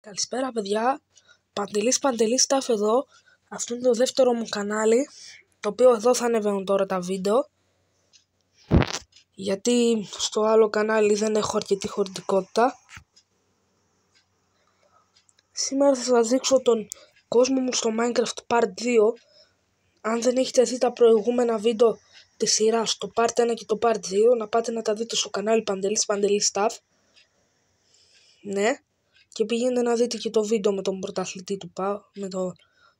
Καλησπέρα παιδιά, Παντελής Σταφ εδώ. Αυτό είναι το δεύτερο μου κανάλι, το οποίο εδώ θα ανεβαίνουν τώρα τα βίντεο, γιατί στο άλλο κανάλι δεν έχω αρκετή χωρητικότητα. Σήμερα θα σας δείξω τον κόσμο μου στο Minecraft Part 2. Αν δεν έχετε δει τα προηγούμενα βίντεο της σειράς, το Part 1 και το Part 2, να πάτε να τα δείτε στο κανάλι Παντελής Σταφ. Ναι. Και πήγαινε να δείτε και το βίντεο με τον πρωταθλητή του με τον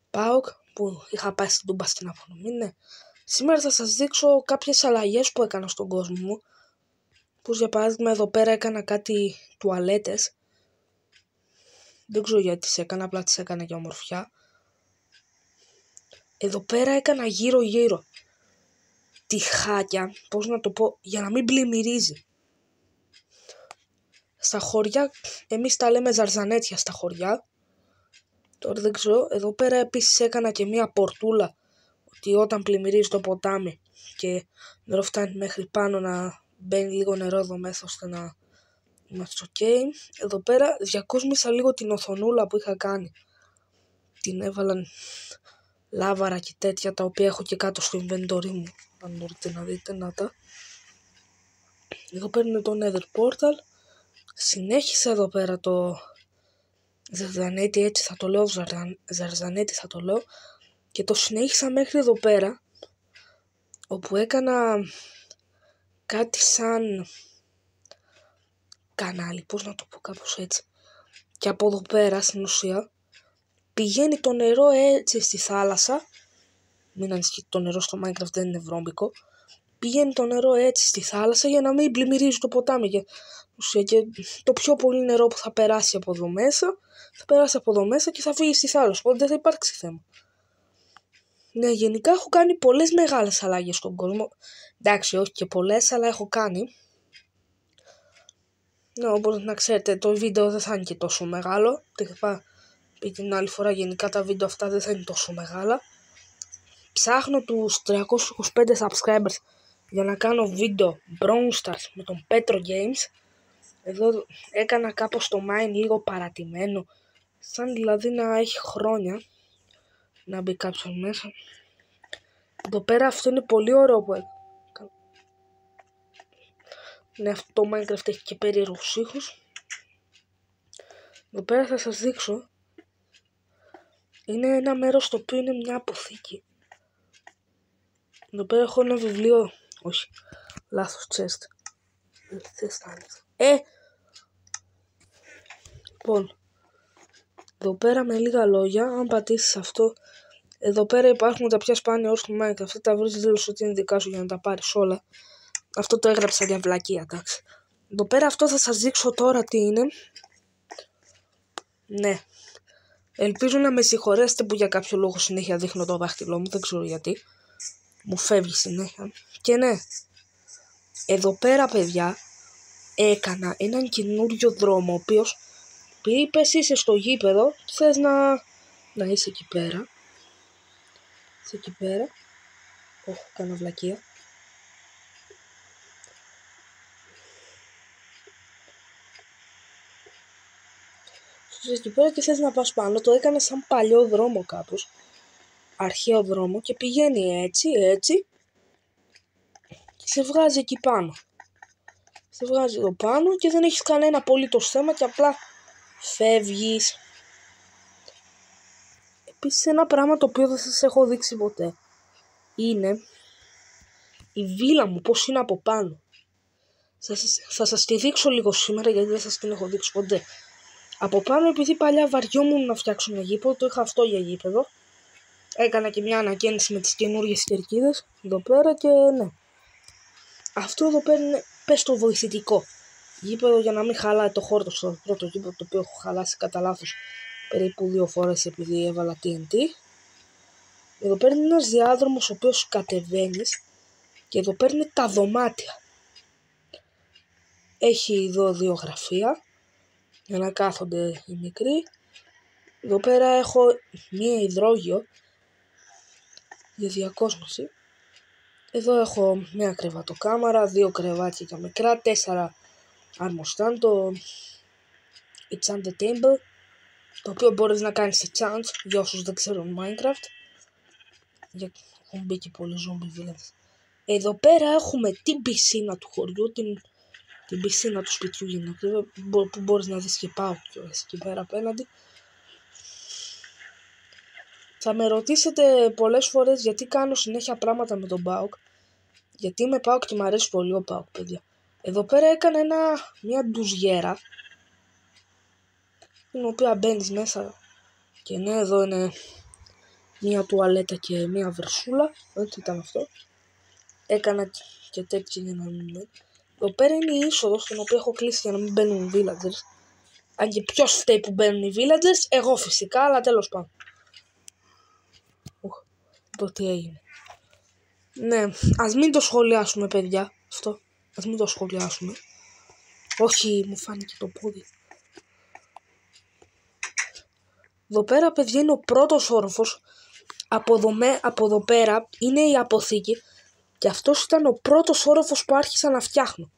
ΠΑΟΚ που είχα πάει στην Τούμπα στην απονομή. Ναι. Σήμερα θα σας δείξω κάποιες αλλαγές που έκανα στον κόσμο μου. Πως για παράδειγμα εδώ πέρα έκανα κάτι τουαλέτες. Δεν ξέρω γιατί τις έκανα, απλά τις έκανα για ομορφιά. Εδώ πέρα έκανα γύρω τυχάκια, πώς να το πω, για να μην πλημμυρίζει. Στα χωριά, εμείς τα λέμε ζαρζανέτια στα χωριά. Τώρα δεν ξέρω, εδώ πέρα επίσης έκανα και μία πορτούλα, ότι όταν πλημμυρίζει το ποτάμι και νερό φτάνει μέχρι πάνω να μπαίνει λίγο νερό εδώ μέσα ώστε να είμαστε ok. Εδώ πέρα διακόσμησα λίγο την οθονούλα που είχα κάνει. Την έβαλαν λάβαρα και τέτοια, τα οποία έχω και κάτω στο inventory μου, αν μπορείτε να δείτε, να τα. Εδώ πέρα είναι το Nether Portal. Συνέχισα εδώ πέρα το Ζαρζανέτη, έτσι θα το λέω, Ζαρζανέτη θα το λέω, και το συνέχισα μέχρι εδώ πέρα, όπου έκανα κάτι σαν κανάλι, πώς να το πω, κάπως έτσι. Και από εδώ πέρα στην ουσία πηγαίνει το νερό έτσι στη θάλασσα. Μην ανησυχείτε, το νερό στο Minecraft δεν είναι βρώμικο. Πηγαίνει το νερό έτσι στη θάλασσα για να μην πλημμυρίζει το ποτάμι. Και το πιο πολύ νερό που θα περάσει από εδώ μέσα, θα περάσει από εδώ μέσα και θα φύγει στη θάλασσα. Οπότε δεν θα υπάρξει θέμα. Ναι, γενικά έχω κάνει πολλές μεγάλες αλλαγές στον κόσμο. Εντάξει, όχι και πολλές, αλλά έχω κάνει. Ναι, όπως να ξέρετε, το βίντεο δεν θα είναι και τόσο μεγάλο. Και την άλλη φορά, γενικά τα βίντεο αυτά δεν θα είναι τόσο μεγάλα. Ψάχνω τους 325 subscribers για να κάνω βίντεο Brawl Stars με τον Petro Games. Εδώ έκανα κάπως το mine λίγο παρατημένο, σαν δηλαδή να έχει χρόνια να μπει κάποιος μέσα. Εδώ πέρα αυτό είναι πολύ ωραίο που έκανα. Ναι, αυτό το Minecraft έχει και περίεργους ήχους. Εδώ πέρα θα σας δείξω. Είναι ένα μέρος το οποίο είναι μια αποθήκη. Εδώ πέρα έχω ένα βιβλίο. Όχι, λάθος chest. Λοιπόν, εδώ πέρα με λίγα λόγια, αν πατήσεις αυτό, εδώ πέρα υπάρχουν τα πιο σπάνια όρους του Minecraft. Αυτά τα βρεις, δήλωσε ότι είναι δικά σου για να τα πάρεις όλα. Αυτό το έγραψα για βλακεία, εντάξει. Εδώ πέρα αυτό θα σας δείξω τώρα τι είναι. Ναι. Ελπίζω να με συγχωρέσετε που για κάποιο λόγο συνέχεια δείχνω το δάχτυλό μου, δεν ξέρω γιατί. Μου φεύγει συνέχεια. Και ναι, εδώ πέρα παιδιά έκανα έναν καινούριο δρόμο, ο οποίος επειδή πες είσαι στο γήπεδο, θες να είσαι εκεί πέρα. Είσαι εκεί πέρα. Όχι, κάνω βλακεία. Είσαι εκεί πέρα και θες να πας πάνω. Το έκανα σαν παλιό δρόμο κάπως. Αρχαίο δρόμο και πηγαίνει έτσι και σε βγάζει εκεί πάνω. Σε βγάζει εδώ πάνω και δεν έχεις κανένα απολύτως θέμα και απλά φεύγεις. Επίσης ένα πράγμα το οποίο δεν σας έχω δείξει ποτέ είναι η βίλα μου, πώς είναι από πάνω. Θα σας τη δείξω λίγο σήμερα, γιατί δεν σας την έχω δείξει ποτέ. Από πάνω, επειδή παλιά βαριόμουν να φτιάξω ένα γήπεδο, το είχα αυτό για γήπεδο. Έκανα και μια ανακαίνιση με τις καινούργιες κερκίδες εδώ πέρα και ναι. Αυτό εδώ πέρα είναι, πες το, βοηθητικό γήπεδο, για να μην χαλάει το χώρο στο πρώτο γήπεδο, το οποίο έχω χαλάσει κατά λάθος περίπου 2 φορές επειδή έβαλα TNT. Εδώ πέρα είναι ένας διάδρομος ο οποίος κατεβαίνεις και εδώ πέρα είναι τα δωμάτια. Έχει εδώ 2 γραφεία για να κάθονται οι μικροί. Εδώ πέρα έχω μία υδρόγειο για διακόσμηση. Εδώ έχω μία κρεβατοκάμαρα, 2 κρεβάτια για μικρά, 4 αρμοστάν, το It's on the table. το οποίο μπορείς να κάνεις σε chance για όσους δεν ξέρουν Minecraft. Έχουν μπει και πολλοί zombie villains. Εδώ πέρα έχουμε την πισίνα του χωριού, την πισίνα του σπιτιού γίνεται, που μπορείς να δεις και πάω εκεί πέρα απέναντι. Θα με ρωτήσετε πολλές φορές γιατί κάνω συνέχεια πράγματα με τον ΠΑΟΚ. Γιατί είμαι ΠΑΟΚ και μου αρέσει πολύ ο ΠΑΟΚ, παιδιά. Εδώ πέρα έκανε μια ντουζιέρα, την οποία μπαίνεις μέσα και ναι, εδώ είναι μια τουαλέτα και μια βρυσούλα. Τι ήταν αυτό. Έκανα και τέτοια για να μην μπαίνει. Εδώ πέρα είναι η είσοδος, την οποία έχω κλείσει για να μην μπαίνουν οι villagers. Αν και ποιος φταίει που μπαίνουν οι villagers, εγώ φυσικά, αλλά τέλος πάντων. Το τι έγινε. Ναι, ας μην το σχολιάσουμε, παιδιά. Αυτό. Ας μην το σχολιάσουμε. Όχι, μου φάνηκε το πόδι. Εδώ πέρα, παιδιά, είναι ο πρώτος όροφος. Από εδώ πέρα είναι η αποθήκη. Και αυτός ήταν ο πρώτος όροφος που άρχισα να φτιάχνω.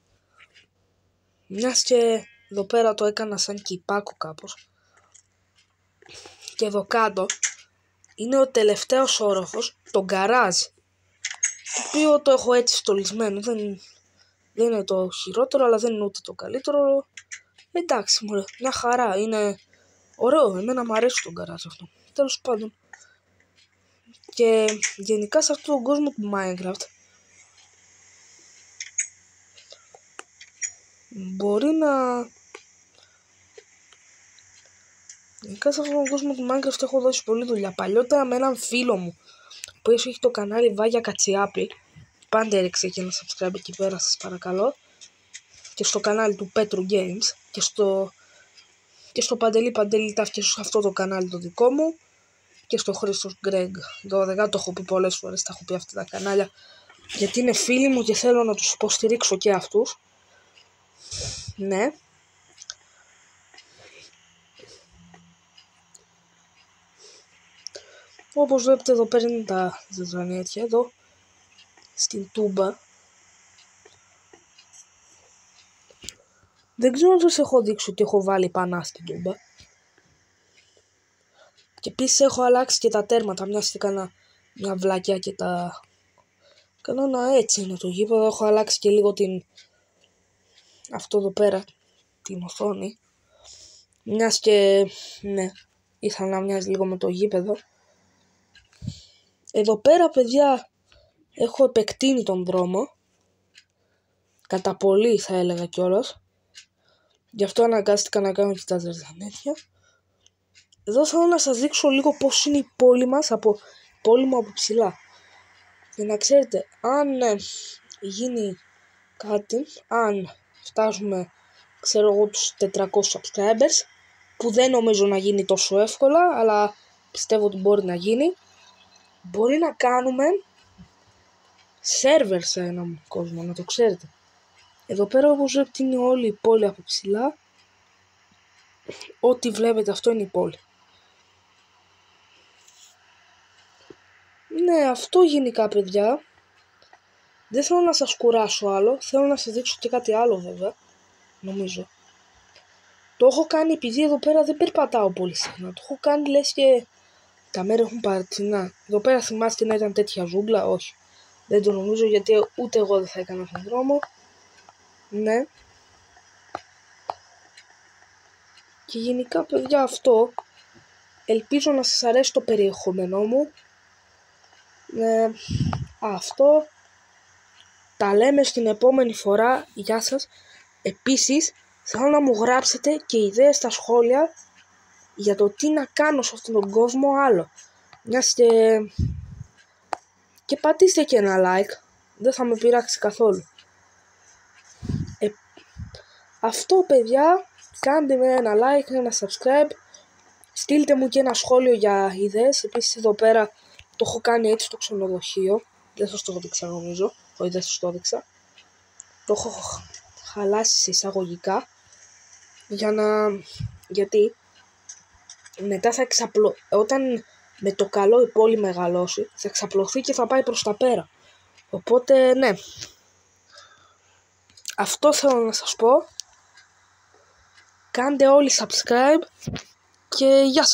Μιας και εδώ πέρα το έκανα σαν κυπάκο κάπως. Και εδώ κάτω είναι ο τελευταίος όροφος, το γκαράζ. Το οποίο το έχω έτσι στολισμένο. Δεν είναι το χειρότερο, αλλά δεν είναι ούτε το καλύτερο. Εντάξει, μωρέ, μια χαρά. Είναι ωραίο. Εμένα μου αρέσει το γκαράζ αυτό. Τέλος πάντων. Και γενικά σε αυτόν τον κόσμο του Minecraft μπορεί να... Γενικά σε αυτόν τον κόσμο του Minecraft έχω δώσει πολλή δουλειά. Παλιότερα με έναν φίλο μου που έχει το κανάλι Βάγια Κατσιάπη. Πάντε ρίξε και ένα subscribe εκεί πέρα, σας παρακαλώ. Και στο κανάλι του Πέτρου Games. Και στο Παντελή τα φτιάξω σε αυτό το κανάλι το δικό μου. Και στο Χρήστος Γκρέγκ 12, το έχω πει πολλές φορές, τα έχω πει αυτά τα κανάλια. Γιατί είναι φίλοι μου και θέλω να τους υποστηρίξω και αυτούς. Ναι. Όπως βλέπετε εδώ πέρα είναι τα ζεζανέτια εδώ. Στην τούμπα. Δεν ξέρω αν σας έχω δείξει ότι έχω βάλει πανά στην τούμπα. Και επίσης έχω αλλάξει και τα τέρματα, μιας και έκανα μια βλακιά και τα... Κανόνα έτσι είναι το γήπεδο, έχω αλλάξει και λίγο αυτό εδώ πέρα, την οθόνη. Μιας και, ναι, ήθελα να μοιάζει λίγο με το γήπεδο. Εδώ πέρα, παιδιά, έχω επεκτείνει τον δρόμο. Κατά πολύ θα έλεγα κιόλας. Γι' αυτό αναγκάστηκα να κάνω και τα ζερζανέτια. Εδώ θέλω να σας δείξω λίγο πώς είναι η πόλη μας, πόλη μου από ψηλά. Για να ξέρετε, αν γίνει κάτι, αν φτάσουμε, ξέρω εγώ, τους 400 subscribers, που δεν νομίζω να γίνει τόσο εύκολα, αλλά πιστεύω ότι μπορεί να γίνει, μπορεί να κάνουμε server σε έναν κόσμο, να το ξέρετε. Εδώ πέρα, όπως βλέπετε, είναι όλη η πόλη από ψηλά. Ό,τι βλέπετε αυτό είναι η πόλη. Ναι, αυτό γενικά, παιδιά. Δεν θέλω να σας κουράσω άλλο. Θέλω να σας δείξω και κάτι άλλο, βέβαια. Νομίζω. Το έχω κάνει επειδή εδώ πέρα δεν περπατάω πολύ συχνά. Το έχω κάνει λες και τα μέρη έχουν παρατηνά. Εδώ πέρα θυμάστε να ήταν τέτοια ζούγκλα. Όχι. Δεν το νομίζω, γιατί ούτε εγώ δεν θα έκανα αυτόν τον δρόμο. Ναι. Και γενικά, παιδιά, αυτό. Ελπίζω να σας αρέσει το περιεχόμενό μου. Αυτό. Τα λέμε στην επόμενη φορά. Γεια σας. Επίσης, θέλω να μου γράψετε και ιδέες στα σχόλια για το τι να κάνω σε αυτόν τον κόσμο άλλο. Μιας και πατήστε και ένα like. Δεν θα με πειράξει καθόλου. Αυτό, παιδιά. Κάντε με ένα like, ένα subscribe. Στείλτε μου και ένα σχόλιο για ιδέες. Επίσης εδώ πέρα το έχω κάνει έτσι στο ξενοδοχείο. Δεν σας το δείξα νομίζω. Όχι, δεν σας το δείξα. Το έχω χαλάσει σε εισαγωγικά. Γιατί μετά θα όταν με το καλό η πόλη μεγαλώσει, θα εξαπλωθεί και θα πάει προς τα πέρα. Οπότε, ναι. Αυτό θέλω να σας πω. Κάντε όλοι subscribe. και γεια σας.